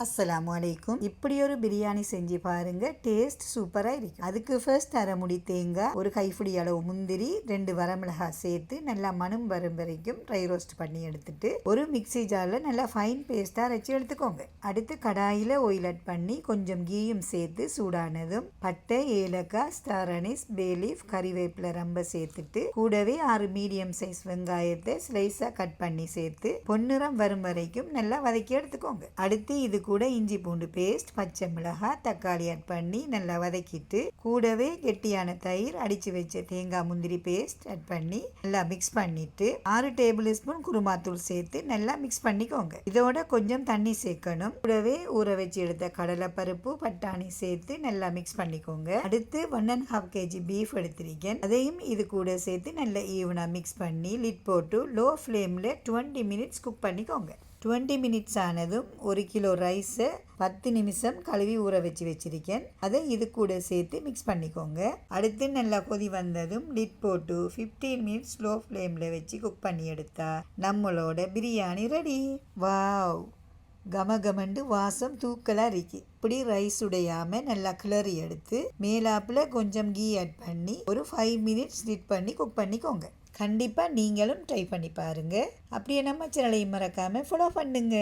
அஸ்ஸலாமு அலைக்கும். இப்படி ஒரு பிரியாணி செஞ்சு பாருங்க, டேஸ்ட் சூப்பரா இருக்கும். அதுக்கு ஃபர்ஸ்ட் அரைமுடி தேங்காய், ஒரு கைப்பிடி அளவு முந்திரி, 2 வரமிளகாய் சேர்த்து நல்லா மணம் வரும் வரைக்கும் ட்ரை ரோஸ்ட் பண்ணி எடுத்துட்டு ஒரு மிக்ஸி ஜாரில் நல்லா ஃபைன் பேஸ்டா அரைச்சி எடுத்துக்கோங்க. அடுத்து கடாயில் ஆயில் ஆட் பண்ணி கொஞ்சம் கீயும் சேர்த்து சூடானதும் பட்டை, ஏலக்காய், ஸ்டார் அனீஸ், பே லீஃப், கறிவேப்பிலை ரொம்ப சேர்த்துட்டு கூடவே 6 மீடியம் சைஸ் வெங்காயத்தை ஸ்லைஸா கட் பண்ணி சேர்த்து பொன்னிறம் வரும் வரைக்கும் நல்லா வதக்கி எடுத்துக்கோங்க. அடுத்து இது கூட இஞ்சி பூண்டு பேஸ்ட், பச்சை மிளகாய், தக்காளி ஆட் பண்ணி நல்லா வதக்கிட்டு கூடவே கெட்டியான தயிர், அடிச்சு வச்ச தேங்காய் முந்திரி பேஸ்ட் ஆட் பண்ணி நல்லா மிக்ஸ் பண்ணிட்டு 6 டேபிள் ஸ்பூன் குருமாத்தூள் சேர்த்து நல்லா மிக்ஸ் பண்ணிக்கோங்க. இதோட கொஞ்சம் தண்ணி சேர்க்கணும். கூடவே ஊற வச்சு எடுத்த கடலைப்பருப்பு, பட்டாணி சேர்த்து நல்லா மிக்ஸ் பண்ணிக்கோங்க. அடுத்து 1.5 kg பீஃப் எடுத்திருக்கேன். அதையும் இது கூட சேர்த்து நல்லா ஈவனா மிக்ஸ் பண்ணி லிட் போட்டு லோ ஃப்ளேம்ல 20 மினிட்ஸ் குக் பண்ணிக்கோங்க. 20 மினிட்ஸ் ஆனதும் 1 கிலோ ரைஸை 10 நிமிஷம் கழுவி ஊற வச்சிருக்கேன். அதை இது கூட சேர்த்து மிக்ஸ் பண்ணிக்கோங்க. அடுத்து நல்லா கொதி வந்ததும் லிட் போட்டு 15 மினிட்ஸ் லோ ஃப்ளேமில் வச்சு குக் பண்ணி எடுத்தா நம்மளோட பிரியாணி ரெடி. வாவ், கமகமண்டு வாசம் தூக்கலாக இருக்கு. இப்படி ரைஸ் உடையாமல் நல்லா கிளறி எடுத்து மேலாப்பில் கொஞ்சம் கீ ஆட் பண்ணி ஒரு 5 மினிட்ஸ் லிட் பண்ணி குக் பண்ணிக்கோங்க. கண்டிப்பாக நீங்களும் ட்ரை பண்ணி பாருங்கள். அப்படியே நம்ம சேனலையும் மறக்காமல் ஃபாலோ பண்ணுங்க.